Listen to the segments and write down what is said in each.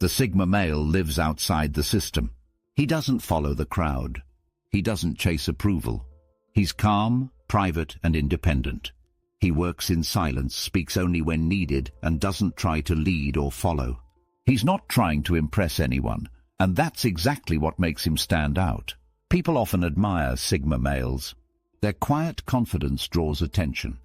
The Sigma male lives outside the system. He doesn't follow the crowd. He doesn't chase approval. He's calm, private, and independent. He works in silence, speaks only when needed, and doesn't try to lead or follow. He's not trying to impress anyone, and that's exactly what makes him stand out. People often admire Sigma males. Their quiet confidence draws attention.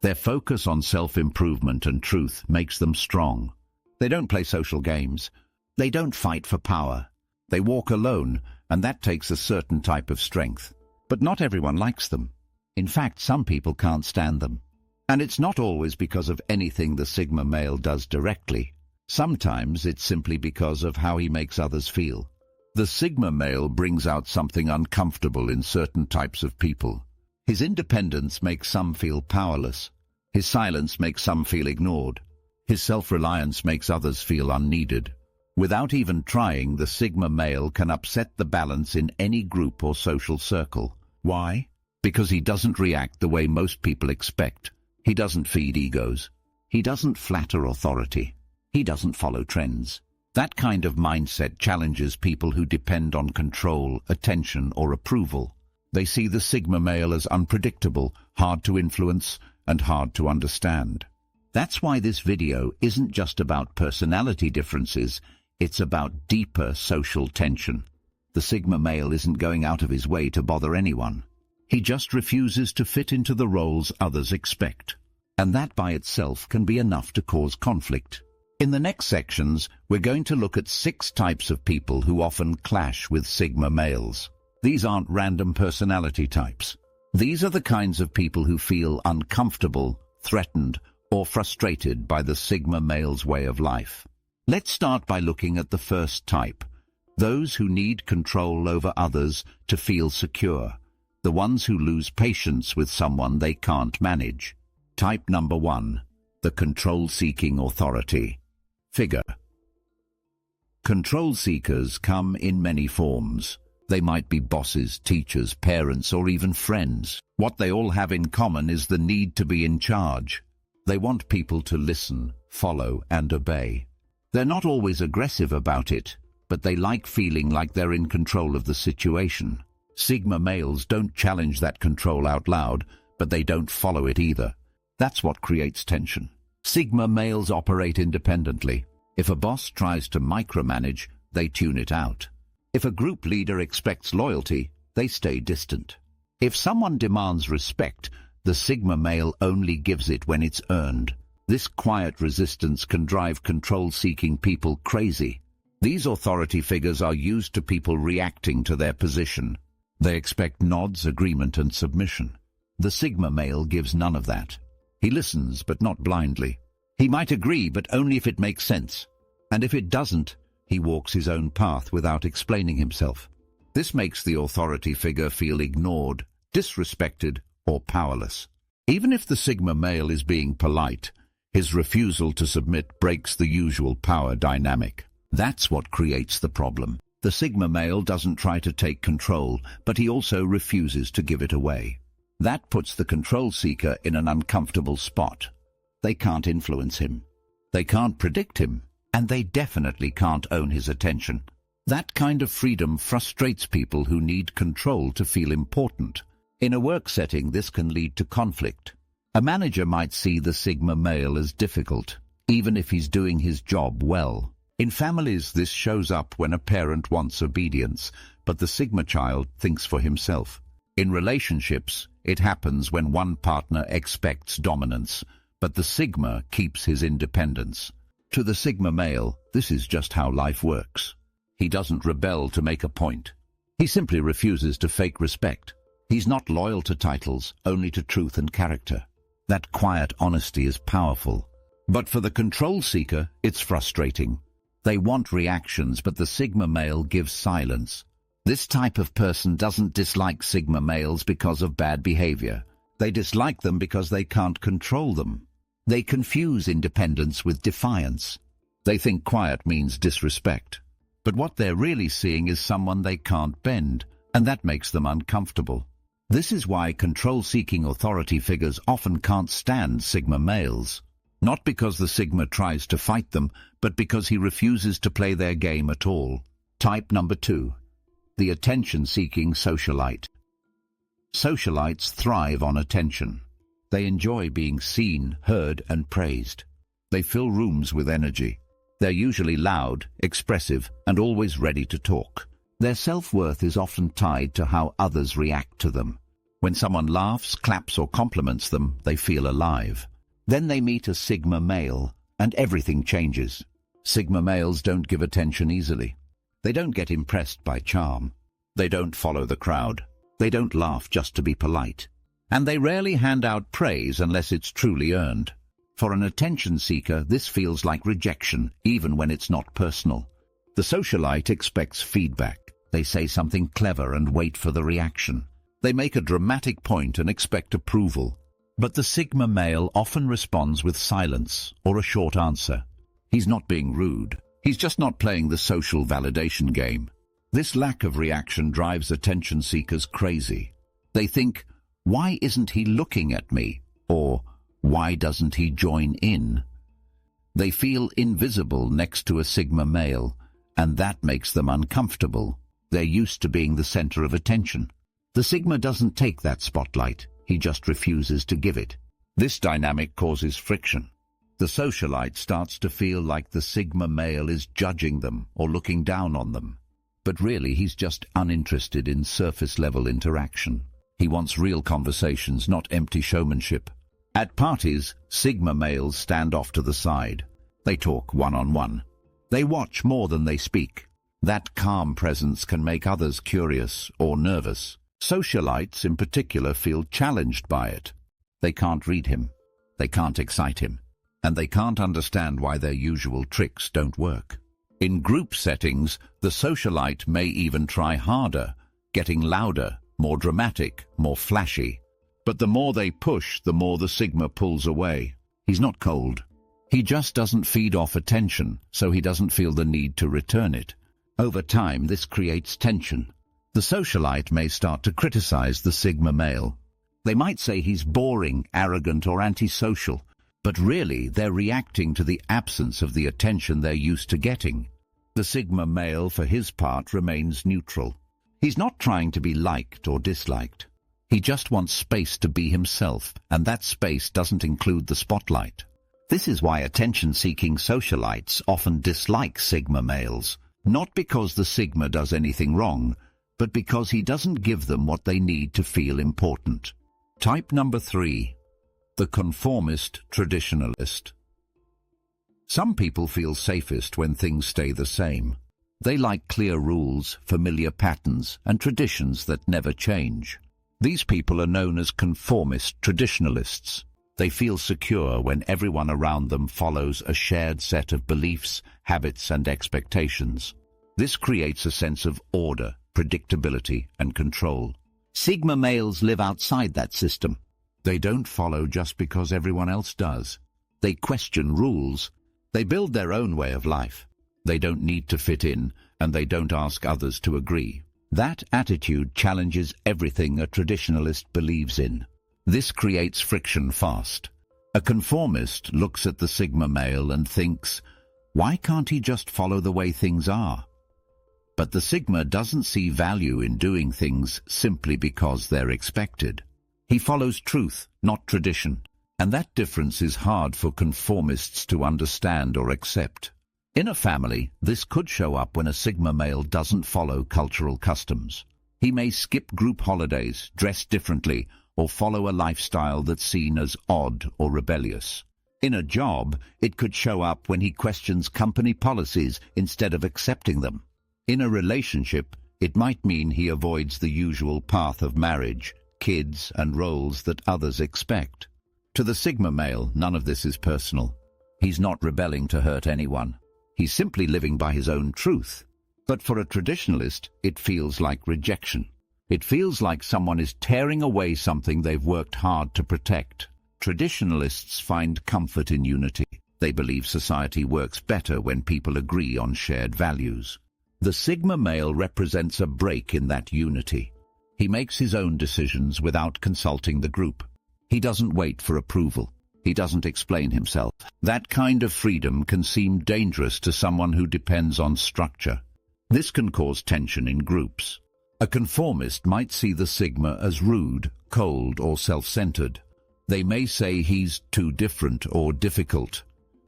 Their focus on self-improvement and truth makes them strong. They don't play social games. They don't fight for power. They walk alone, and that takes a certain type of strength. But not everyone likes them. In fact, some people can't stand them. And it's not always because of anything the Sigma male does directly. Sometimes it's simply because of how he makes others feel. The Sigma male brings out something uncomfortable in certain types of people. His independence makes some feel powerless. His silence makes some feel ignored. His self-reliance makes others feel unneeded. Without even trying, the Sigma male can upset the balance in any group or social circle. Why? Because he doesn't react the way most people expect. He doesn't feed egos. He doesn't flatter authority. He doesn't follow trends. That kind of mindset challenges people who depend on control, attention, or approval. They see the Sigma male as unpredictable, hard to influence, and hard to understand. That's why this video isn't just about personality differences, it's about deeper social tension. The Sigma male isn't going out of his way to bother anyone. He just refuses to fit into the roles others expect. And that by itself can be enough to cause conflict. In the next sections, we're going to look at 6 types of people who often clash with Sigma males. These aren't random personality types. These are the kinds of people who feel uncomfortable, threatened, or frustrated by the Sigma male's way of life. Let's start by looking at the first type, those who need control over others to feel secure, the ones who lose patience with someone they can't manage. Type number 1, the control-seeking authority figure. Control seekers come in many forms. They might be bosses, teachers, parents, or even friends. What they all have in common is the need to be in charge. They want people to listen, follow, and obey. They're not always aggressive about it, but they like feeling like they're in control of the situation. Sigma males don't challenge that control out loud, but they don't follow it either. That's what creates tension. Sigma males operate independently. If a boss tries to micromanage, they tune it out. If a group leader expects loyalty, they stay distant. If someone demands respect, the Sigma male only gives it when it's earned. This quiet resistance can drive control-seeking people crazy. These authority figures are used to people reacting to their position. They expect nods, agreement, and submission. The Sigma male gives none of that. He listens, but not blindly. He might agree, but only if it makes sense. And if it doesn't, he walks his own path without explaining himself. This makes the authority figure feel ignored, disrespected, or powerless. Even if the Sigma male is being polite, his refusal to submit breaks the usual power dynamic. That's what creates the problem. The Sigma male doesn't try to take control, but he also refuses to give it away. That puts the control seeker in an uncomfortable spot. They can't influence him. They can't predict him. And they definitely can't own his attention. That kind of freedom frustrates people who need control to feel important. In a work setting, this can lead to conflict. A manager might see the Sigma male as difficult, even if he's doing his job well. In families, this shows up when a parent wants obedience, but the Sigma child thinks for himself. In relationships, it happens when one partner expects dominance, but the Sigma keeps his independence. To the Sigma male, this is just how life works. He doesn't rebel to make a point. He simply refuses to fake respect. He's not loyal to titles, only to truth and character. That quiet honesty is powerful. But for the control seeker, it's frustrating. They want reactions, but the Sigma male gives silence. This type of person doesn't dislike Sigma males because of bad behavior. They dislike them because they can't control them. They confuse independence with defiance. They think quiet means disrespect. But what they're really seeing is someone they can't bend, and that makes them uncomfortable. This is why control-seeking authority figures often can't stand Sigma males. Not because the Sigma tries to fight them, but because he refuses to play their game at all. Type number 2. The attention-seeking socialite. Socialites thrive on attention. They enjoy being seen, heard, and praised. They fill rooms with energy. They're usually loud, expressive, and always ready to talk. Their self-worth is often tied to how others react to them. When someone laughs, claps, or compliments them, they feel alive. Then they meet a Sigma male, and everything changes. Sigma males don't give attention easily. They don't get impressed by charm. They don't follow the crowd. They don't laugh just to be polite. And they rarely hand out praise unless it's truly earned. For an attention seeker, this feels like rejection, even when it's not personal. The socialite expects feedback. They say something clever and wait for the reaction. They make a dramatic point and expect approval. But the Sigma male often responds with silence or a short answer. He's not being rude. He's just not playing the social validation game. This lack of reaction drives attention seekers crazy. They think, why isn't he looking at me? Or, why doesn't he join in? They feel invisible next to a Sigma male, and that makes them uncomfortable. They're used to being the center of attention. The Sigma doesn't take that spotlight. He just refuses to give it. This dynamic causes friction. The socialite starts to feel like the Sigma male is judging them or looking down on them. But really, he's just uninterested in surface-level interaction. He wants real conversations, not empty showmanship. At parties, Sigma males stand off to the side. They talk one-on-one. They watch more than they speak. That calm presence can make others curious or nervous. Socialites, in particular, feel challenged by it. They can't read him. They can't excite him. And they can't understand why their usual tricks don't work. In group settings, the socialite may even try harder, getting louder, more dramatic, more flashy. But the more they push, the more the Sigma pulls away. He's not cold. He just doesn't feed off attention, so he doesn't feel the need to return it. Over time, this creates tension. The socialite may start to criticize the Sigma male. They might say he's boring, arrogant, or antisocial, but really they're reacting to the absence of the attention they're used to getting. The Sigma male, for his part, remains neutral. He's not trying to be liked or disliked. He just wants space to be himself, and that space doesn't include the spotlight. This is why attention-seeking socialites often dislike Sigma males, not because the Sigma does anything wrong, but because he doesn't give them what they need to feel important. Type number 3. The conformist traditionalist. Some people feel safest when things stay the same. They like clear rules, familiar patterns, and traditions that never change. These people are known as conformist traditionalists. They feel secure when everyone around them follows a shared set of beliefs, habits, and expectations. This creates a sense of order, predictability, and control. Sigma males live outside that system. They don't follow just because everyone else does. They question rules. They build their own way of life. They don't need to fit in, and they don't ask others to agree. That attitude challenges everything a traditionalist believes in. This creates friction fast. A conformist looks at the Sigma male and thinks, why can't he just follow the way things are? But the Sigma doesn't see value in doing things simply because they're expected. He follows truth, not tradition, and that difference is hard for conformists to understand or accept. In a family, this could show up when a Sigma male doesn't follow cultural customs. He may skip group holidays, dress differently, or follow a lifestyle that's seen as odd or rebellious. In a job, it could show up when he questions company policies instead of accepting them. In a relationship, it might mean he avoids the usual path of marriage, kids, and roles that others expect. To the Sigma male, none of this is personal. He's not rebelling to hurt anyone. He's simply living by his own truth. But for a traditionalist, it feels like rejection. It feels like someone is tearing away something they've worked hard to protect. Traditionalists find comfort in unity. They believe society works better when people agree on shared values. The Sigma male represents a break in that unity. He makes his own decisions without consulting the group. He doesn't wait for approval. He doesn't explain himself. That kind of freedom can seem dangerous to someone who depends on structure. This can cause tension in groups. A conformist might see the Sigma as rude, cold, or self-centered. They may say he's too different or difficult.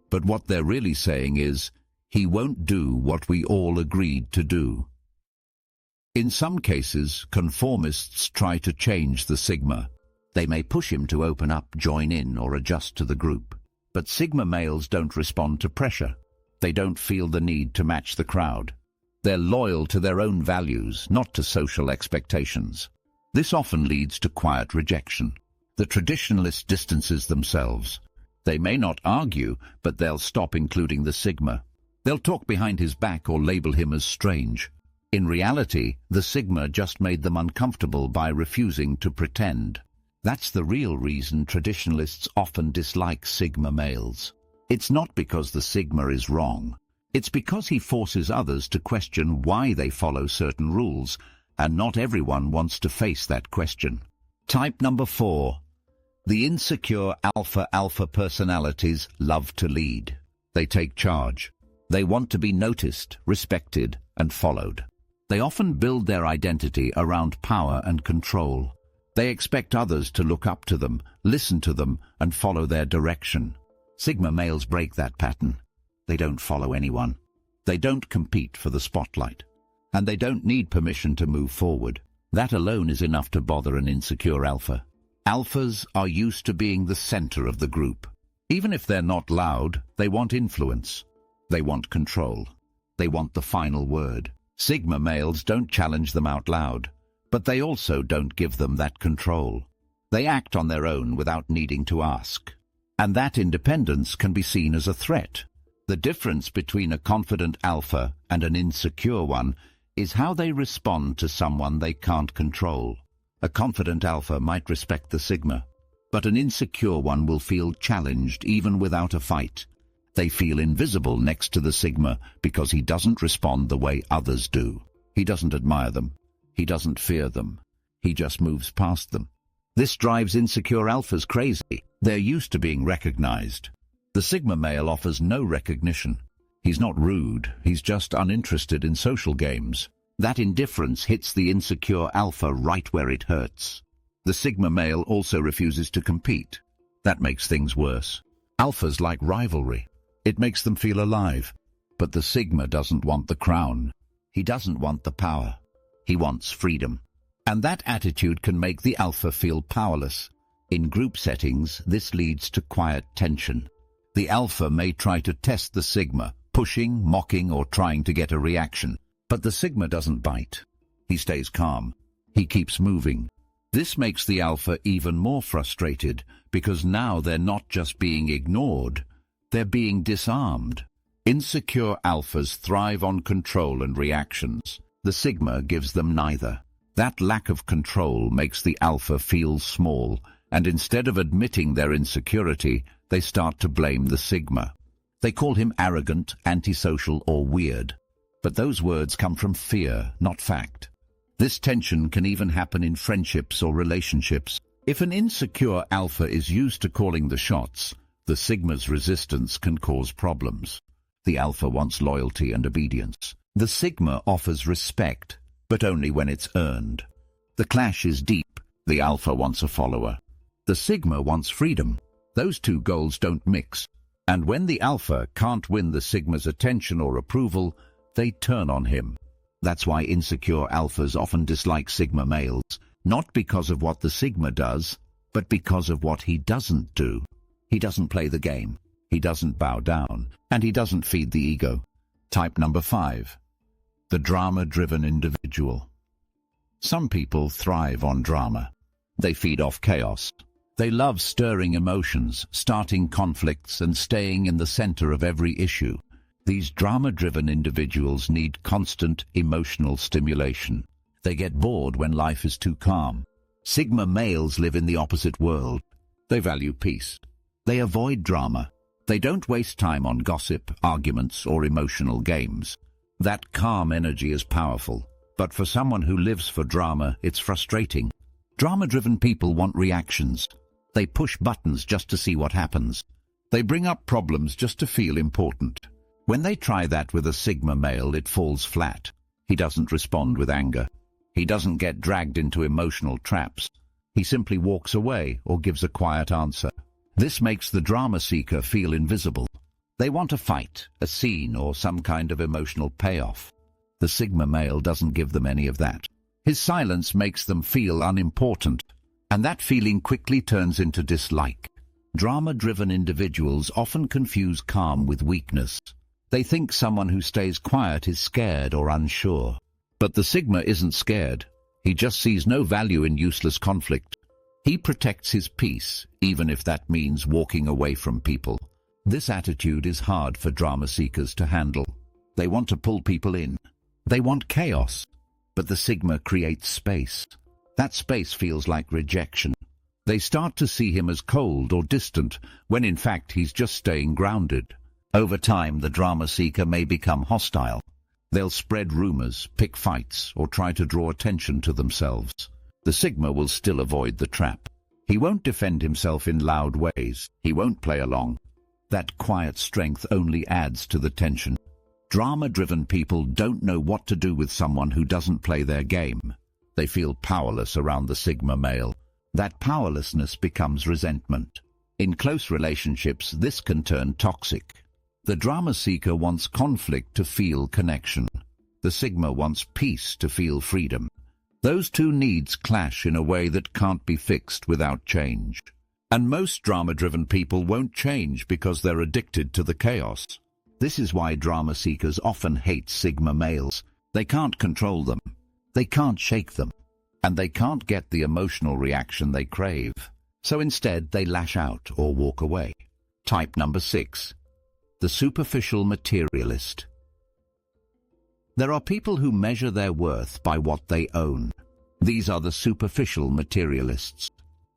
But what they're really saying is, he won't do what we all agreed to do. In some cases, conformists try to change the Sigma. They may push him to open up, join in, or adjust to the group. But Sigma males don't respond to pressure. They don't feel the need to match the crowd. They're loyal to their own values, not to social expectations. This often leads to quiet rejection. The traditionalist distances themselves. They may not argue, but they'll stop including the Sigma. They'll talk behind his back or label him as strange. In reality, the Sigma just made them uncomfortable by refusing to pretend. That's the real reason traditionalists often dislike Sigma males. It's not because the Sigma is wrong. It's because he forces others to question why they follow certain rules, and not everyone wants to face that question. Type number 4. The insecure alpha personalities love to lead. They take charge. They want to be noticed, respected, and followed. They often build their identity around power and control. They expect others to look up to them, listen to them, and follow their direction. Sigma males break that pattern. They don't follow anyone. They don't compete for the spotlight. And they don't need permission to move forward. That alone is enough to bother an insecure alpha. Alphas are used to being the center of the group. Even if they're not loud, they want influence. They want control. They want the final word. Sigma males don't challenge them out loud, but they also don't give them that control. They act on their own without needing to ask. And that independence can be seen as a threat. The difference between a confident alpha and an insecure one is how they respond to someone they can't control. A confident alpha might respect the Sigma, but an insecure one will feel challenged even without a fight. They feel invisible next to the Sigma because he doesn't respond the way others do. He doesn't admire them. He doesn't fear them. He just moves past them. This drives insecure alphas crazy. They're used to being recognized. The Sigma male offers no recognition. He's not rude. He's just uninterested in social games. That indifference hits the insecure alpha right where it hurts. The Sigma male also refuses to compete. That makes things worse. Alphas like rivalry. It makes them feel alive. But the Sigma doesn't want the crown. He doesn't want the power. He wants freedom. And that attitude can make the alpha feel powerless. In group settings, this leads to quiet tension. The alpha may try to test the Sigma, pushing, mocking, or trying to get a reaction. But the Sigma doesn't bite. He stays calm. He keeps moving. This makes the alpha even more frustrated because now they're not just being ignored, they're being disarmed. Insecure alphas thrive on control and reactions. The Sigma gives them neither. That lack of control makes the alpha feel small, and instead of admitting their insecurity, they start to blame the Sigma. They call him arrogant, antisocial, or weird. But those words come from fear, not fact. This tension can even happen in friendships or relationships. If an insecure alpha is used to calling the shots, the Sigma's resistance can cause problems. The alpha wants loyalty and obedience. The Sigma offers respect, but only when it's earned. The clash is deep. The alpha wants a follower. The Sigma wants freedom. Those two goals don't mix. And when the alpha can't win the Sigma's attention or approval, they turn on him. That's why insecure alphas often dislike Sigma males, not because of what the Sigma does, but because of what he doesn't do. He doesn't play the game. He doesn't bow down. And he doesn't feed the ego. Type number 5. The drama-driven individual. Some people thrive on drama. They feed off chaos. They love stirring emotions, starting conflicts, and staying in the center of every issue. These drama-driven individuals need constant emotional stimulation. They get bored when life is too calm. Sigma males live in the opposite world. They value peace. They avoid drama. They don't waste time on gossip, arguments, or emotional games. That calm energy is powerful, but for someone who lives for drama, it's frustrating. Drama-driven people want reactions. They push buttons just to see what happens. They bring up problems just to feel important. When they try that with a Sigma male, it falls flat. He doesn't respond with anger. He doesn't get dragged into emotional traps. He simply walks away or gives a quiet answer. This makes the drama seeker feel invisible. They want a fight, a scene, or some kind of emotional payoff. The Sigma male doesn't give them any of that. His silence makes them feel unimportant, and that feeling quickly turns into dislike. Drama-driven individuals often confuse calm with weakness. They think someone who stays quiet is scared or unsure. But the Sigma isn't scared. He just sees no value in useless conflict. He protects his peace, even if that means walking away from people. This attitude is hard for drama seekers to handle. They want to pull people in. They want chaos. But the Sigma creates space. That space feels like rejection. They start to see him as cold or distant, when in fact he's just staying grounded. Over time, the drama seeker may become hostile. They'll spread rumors, pick fights, or try to draw attention to themselves. The Sigma will still avoid the trap. He won't defend himself in loud ways. He won't play along. That quiet strength only adds to the tension. Drama-driven people don't know what to do with someone who doesn't play their game. They feel powerless around the Sigma male. That powerlessness becomes resentment. In close relationships, this can turn toxic. The drama seeker wants conflict to feel connection. The Sigma wants peace to feel freedom. Those two needs clash in a way that can't be fixed without change. And most drama-driven people won't change because they're addicted to the chaos. This is why drama seekers often hate Sigma males. They can't control them. They can't shake them. And they can't get the emotional reaction they crave. So instead, they lash out or walk away. Type number 6. The superficial materialist. There are people who measure their worth by what they own. These are the superficial materialists.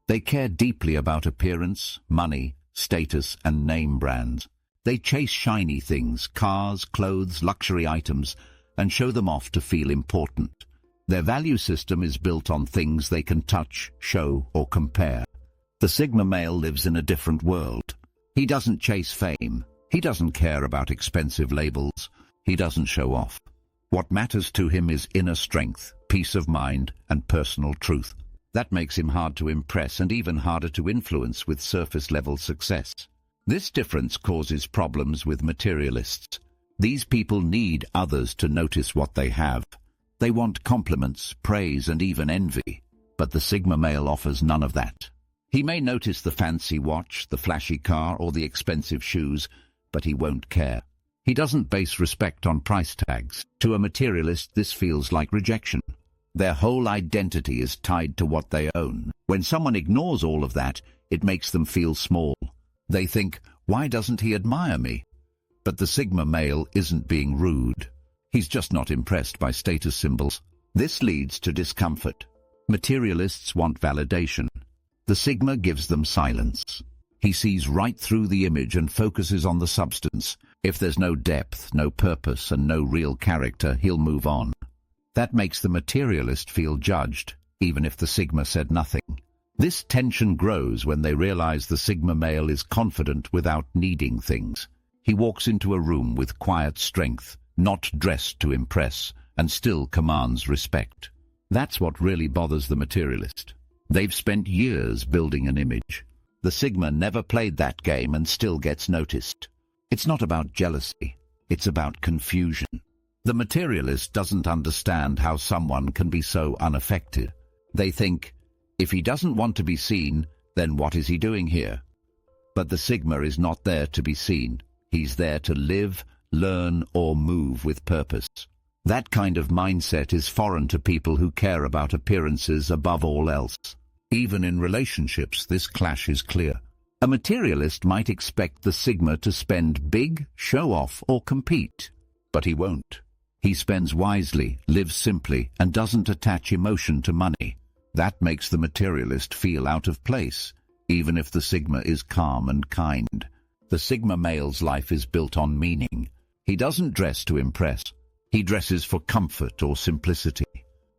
They care deeply about appearance, money, status, and name brands. They chase shiny things, cars, clothes, luxury items, and show them off to feel important. Their value system is built on things they can touch, show, or compare. The Sigma male lives in a different world. He doesn't chase fame. He doesn't care about expensive labels. He doesn't show off. What matters to him is inner strength, peace of mind, and personal truth. That makes him hard to impress and even harder to influence with surface-level success. This difference causes problems with materialists. These people need others to notice what they have. They want compliments, praise, and even envy. But the Sigma male offers none of that. He may notice the fancy watch, the flashy car, or the expensive shoes, but he won't care. He doesn't base respect on price tags. To a materialist, this feels like rejection. Their whole identity is tied to what they own. When someone ignores all of that, it makes them feel small. They think, why doesn't he admire me? But the Sigma male isn't being rude. He's just not impressed by status symbols. This leads to discomfort. Materialists want validation. The Sigma gives them silence. He sees right through the image and focuses on the substance. If there's no depth, no purpose, and no real character, he'll move on. That makes the materialist feel judged, even if the Sigma said nothing. This tension grows when they realize the Sigma male is confident without needing things. He walks into a room with quiet strength, not dressed to impress, and still commands respect. That's what really bothers the materialist. They've spent years building an image. The Sigma never played that game and still gets noticed. It's not about jealousy. It's about confusion. The materialist doesn't understand how someone can be so unaffected. They think, if he doesn't want to be seen, then what is he doing here? But the Sigma is not there to be seen. He's there to live, learn, or move with purpose. That kind of mindset is foreign to people who care about appearances above all else. Even in relationships, this clash is clear. A materialist might expect the Sigma to spend big, show off, or compete. But he won't. He spends wisely, lives simply, and doesn't attach emotion to money. That makes the materialist feel out of place, even if the Sigma is calm and kind. The Sigma male's life is built on meaning. He doesn't dress to impress. He dresses for comfort or simplicity.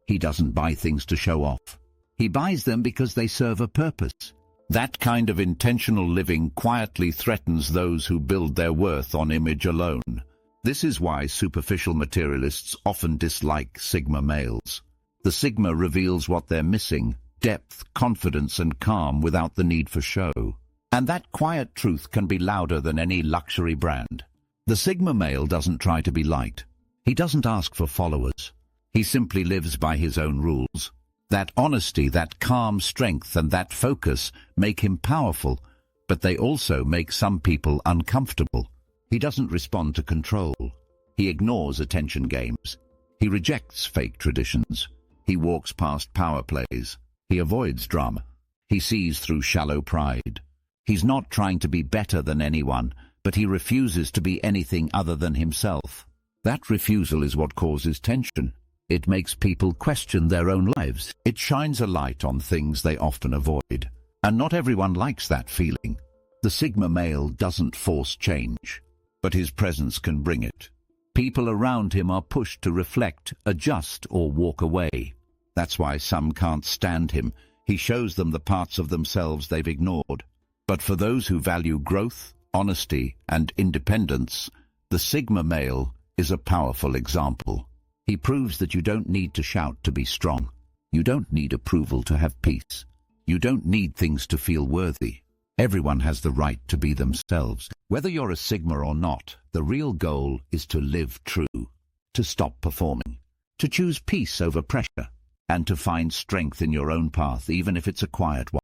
He doesn't buy things to show off. He buys them because they serve a purpose. That kind of intentional living quietly threatens those who build their worth on image alone. This is why superficial materialists often dislike Sigma males. The Sigma reveals what they're missing: depth, confidence, and calm without the need for show. And that quiet truth can be louder than any luxury brand. The Sigma male doesn't try to be liked. He doesn't ask for followers. He simply lives by his own rules. That honesty, that calm strength, and that focus make him powerful, but they also make some people uncomfortable. He doesn't respond to control. He ignores attention games. He rejects fake traditions. He walks past power plays. He avoids drama. He sees through shallow pride. He's not trying to be better than anyone, but he refuses to be anything other than himself. That refusal is what causes tension. It makes people question their own lives. It shines a light on things they often avoid. And not everyone likes that feeling. The Sigma male doesn't force change, but his presence can bring it. People around him are pushed to reflect, adjust, or walk away. That's why some can't stand him. He shows them the parts of themselves they've ignored. But for those who value growth, honesty, and independence, the Sigma male is a powerful example. He proves that you don't need to shout to be strong. You don't need approval to have peace. You don't need things to feel worthy. Everyone has the right to be themselves. Whether you're a Sigma or not, the real goal is to live true, to stop performing, to choose peace over pressure, and to find strength in your own path, even if it's a quiet one.